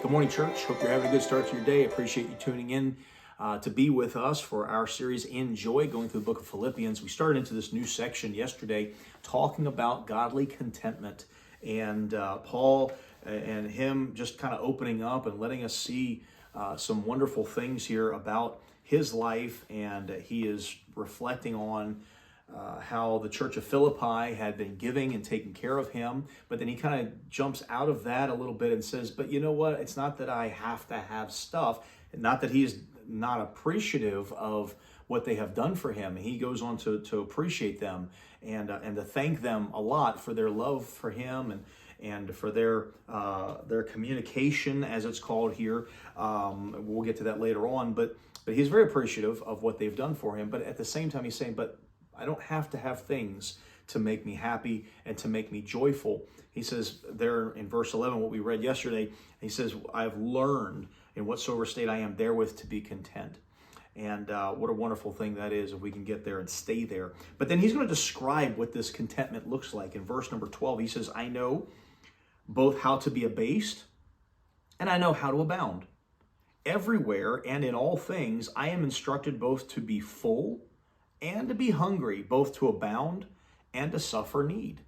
Good morning, church. Hope you're having a good start to your day. Appreciate you tuning in to be with us for our series in Joy, going through the book of Philippians. We started into this new section yesterday talking about godly contentment, and Paul and him just kind of opening up and letting us see some wonderful things here about his life, and he is reflecting on how the church of Philippi had been giving and taking care of him. But then he kind of jumps out of that a little bit and says, but you know what? It's not that I have to have stuff. Not that he's not appreciative of what they have done for him. He goes on to appreciate them and to thank them a lot for their love for him and for their communication, as it's called here. We'll get to that later on. But he's very appreciative of what they've done for him. But at the same time, he's saying, but I don't have to have things to make me happy and to make me joyful. He says there in verse 11, what we read yesterday, he says, I've learned in whatsoever state I am therewith to be content. And what a wonderful thing that is if we can get there and stay there. But then he's going to describe what this contentment looks like. In verse number 12, he says, I know both how to be abased and I know how to abound. Everywhere and in all things, I am instructed both to be full and to be hungry, both to abound and to suffer need.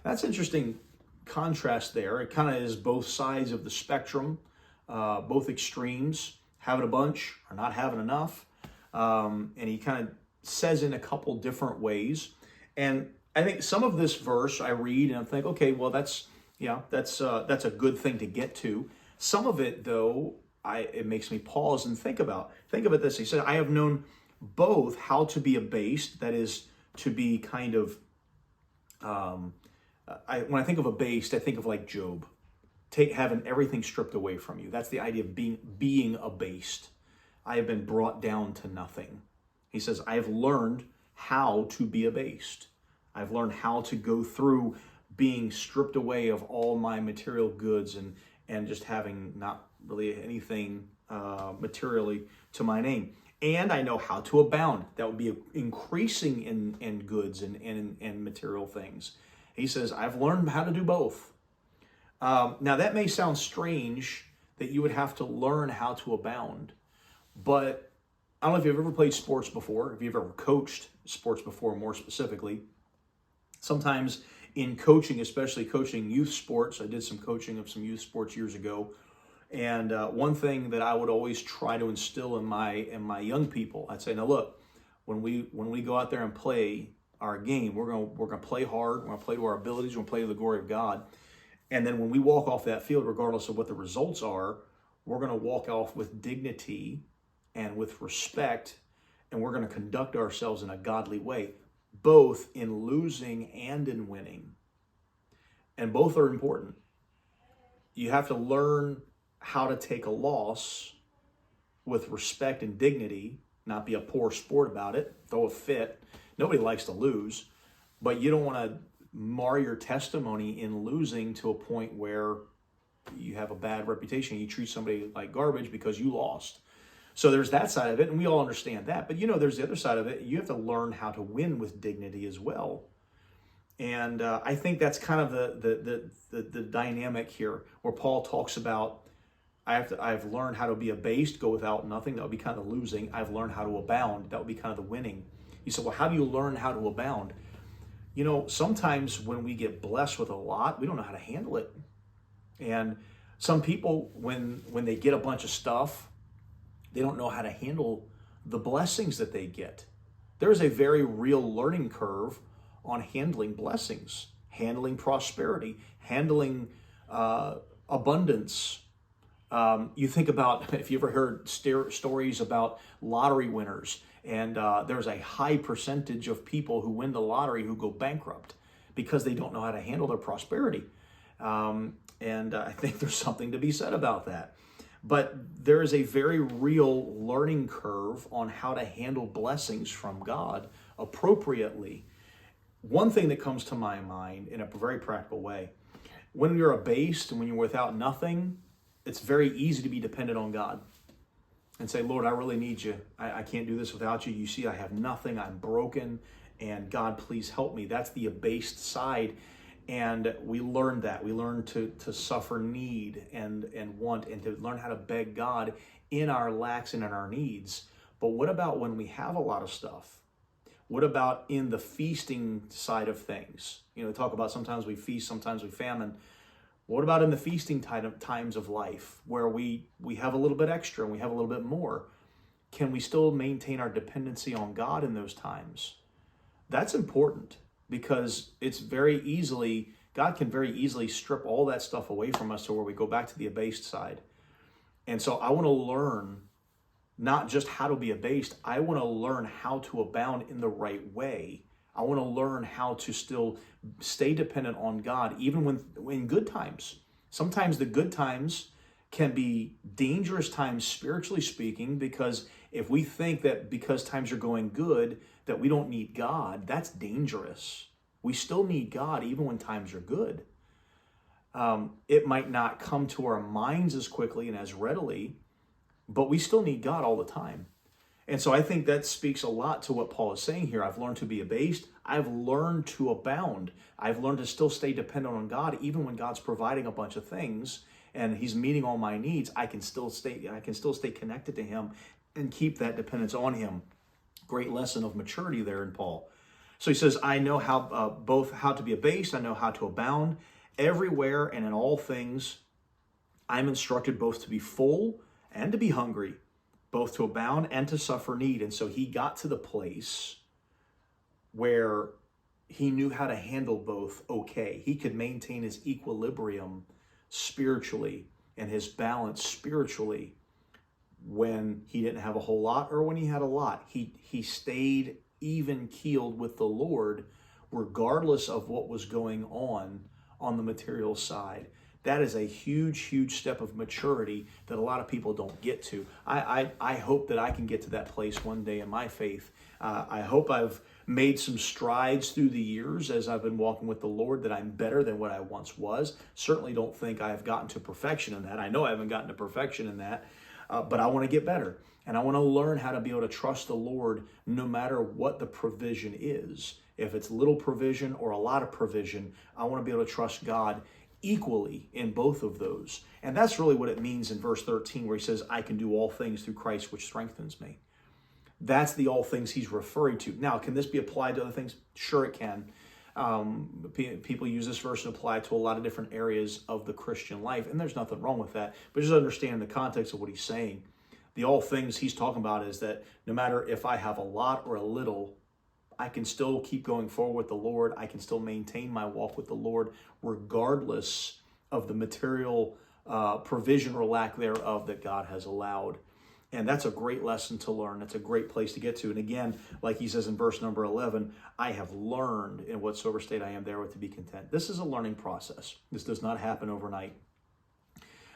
That's interesting contrast there. It kind of is both sides of the spectrum, both extremes, having a bunch or not having enough. And he kind of says in a couple different ways. And I think some of this verse I read and I think, okay, well, that's a good thing to get to. Some of it, though, it makes me pause and think about. Think of it this. He said, I have known both how to be abased, that is to be kind of, when I think of abased, I think of like Job, having everything stripped away from you. That's the idea of being abased. I have been brought down to nothing. He says, I have learned how to be abased. I've learned how to go through being stripped away of all my material goods and just having not really anything materially to my name. And I know how to abound. That would be increasing in goods and material things. He says, I've learned how to do both. Now, that may sound strange that you would have to learn how to abound. But I don't know if you've ever played sports before, if you've ever coached sports before more specifically. Sometimes in coaching, especially coaching youth sports, I did some coaching of some youth sports years ago. And one thing that I would always try to instill in my young people, I'd say, now look, when we go out there and play our game, we're gonna play hard, we're gonna play to our abilities, we're gonna play to the glory of God. And then when we walk off that field, regardless of what the results are, we're gonna walk off with dignity and with respect, and we're gonna conduct ourselves in a godly way, both in losing and in winning. And both are important. You have to learn how to take a loss with respect and dignity, not be a poor sport about it, throw a fit. Nobody likes to lose, but you don't want to mar your testimony in losing to a point where you have a bad reputation. You treat somebody like garbage because you lost. So there's that side of it, and we all understand that. But there's the other side of it. You have to learn how to win with dignity as well. And I think that's kind of the dynamic here, where Paul talks about, I've learned how to be abased, go without nothing. That would be kind of losing. I've learned how to abound. That would be kind of the winning. You said, well, how do you learn how to abound? Sometimes when we get blessed with a lot, we don't know how to handle it. And some people, when they get a bunch of stuff, they don't know how to handle the blessings that they get. There's a very real learning curve on handling blessings, handling prosperity, handling abundance. You think about, if you ever heard stories about lottery winners, and there's a high percentage of people who win the lottery who go bankrupt because they don't know how to handle their prosperity. And I think there's something to be said about that. But there is a very real learning curve on how to handle blessings from God appropriately. One thing that comes to my mind in a very practical way, when you're abased and when you're without nothing, it's very easy to be dependent on God and say, Lord, I really need you. I can't do this without you. You see, I have nothing. I'm broken. And God, please help me. That's the abased side. And we learn that. We learn to suffer need and want, and to learn how to beg God in our lacks and in our needs. But what about when we have a lot of stuff? What about in the feasting side of things? Talk about sometimes we feast, sometimes we famine. What about in the feasting times of life where we have a little bit extra and we have a little bit more? Can we still maintain our dependency on God in those times? That's important, because God can very easily strip all that stuff away from us to where we go back to the abased side. And so I want to learn not just how to be abased, I want to learn how to abound in the right way. I want to learn how to still stay dependent on God, even when in good times. Sometimes the good times can be dangerous times, spiritually speaking, because if we think that because times are going good, that we don't need God, that's dangerous. We still need God even when times are good. It might not come to our minds as quickly and as readily, but we still need God all the time. And so I think that speaks a lot to what Paul is saying here. I've learned to be abased. I've learned to abound. I've learned to still stay dependent on God, even when God's providing a bunch of things and he's meeting all my needs. I can still stay connected to him and keep that dependence on him. Great lesson of maturity there in Paul. So he says, I know both how to be abased, I know how to abound. Everywhere and in all things, I'm instructed both to be full and to be hungry, both to abound and to suffer need. And so he got to the place where he knew how to handle both okay. He could maintain his equilibrium spiritually and his balance spiritually when he didn't have a whole lot or when he had a lot. He stayed even keeled with the Lord regardless of what was going on the material side. That is a huge, huge step of maturity that a lot of people don't get to. I hope that I can get to that place one day in my faith. I hope I've made some strides through the years as I've been walking with the Lord, that I'm better than what I once was. Certainly don't think I have gotten to perfection in that. I know I haven't gotten to perfection in that, but I want to get better. And I want to learn how to be able to trust the Lord no matter what the provision is. If it's little provision or a lot of provision, I want to be able to trust God equally in both of those. And that's really what it means in verse 13, where he says, I can do all things through Christ, which strengthens me. That's the all things he's referring to. Now, can this be applied to other things? Sure, it can. People use this verse and apply it to a lot of different areas of the Christian life, and there's nothing wrong with that. But just understand the context of what he's saying. The all things he's talking about is that no matter if I have a lot or a little, I can still keep going forward with the Lord. I can still maintain my walk with the Lord regardless of the material provision or lack thereof that God has allowed. And that's a great lesson to learn. It's a great place to get to. And again, like he says in verse number 11, I have learned in whatsoever state I am therewith to be content. This is a learning process. This does not happen overnight.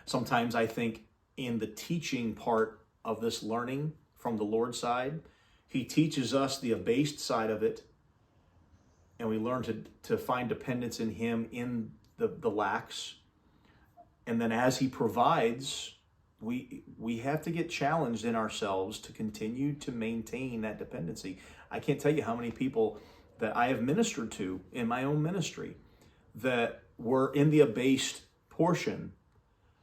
Sometimes I think in the teaching part of this learning from the Lord's side, he teaches us the abased side of it, and we learn to find dependence in him in the lacks. And then as he provides, we have to get challenged in ourselves to continue to maintain that dependency. I can't tell you how many people that I have ministered to in my own ministry that were in the abased portion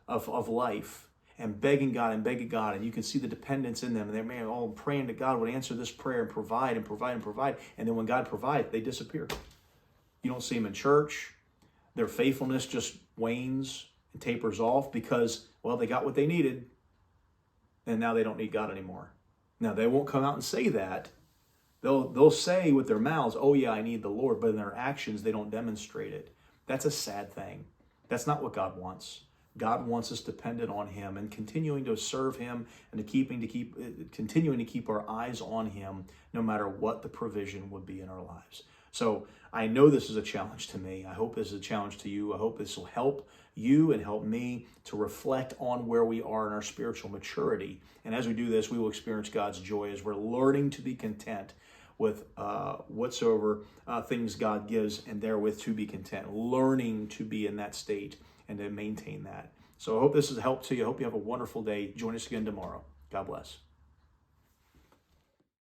of life, and begging God, and you can see the dependence in them. And they're all praying that God would answer this prayer and provide and provide and provide. And then when God provides, they disappear. You don't see them in church. Their faithfulness just wanes and tapers off because, well, they got what they needed, and now they don't need God anymore. Now, they won't come out and say that. They'll say with their mouths, oh yeah, I need the Lord, but in their actions, they don't demonstrate it. That's a sad thing. That's not what God wants. God wants us dependent on him and continuing to serve him and continuing to keep our eyes on him no matter what the provision would be in our lives. So I know this is a challenge to me. I hope this is a challenge to you. I hope this will help you and help me to reflect on where we are in our spiritual maturity. And as we do this, we will experience God's joy as we're learning to be content with whatsoever things God gives, and therewith to be content, learning to be in that state and to maintain that. So I hope this has helped to you. I hope you have a wonderful day. Join us again tomorrow. God bless.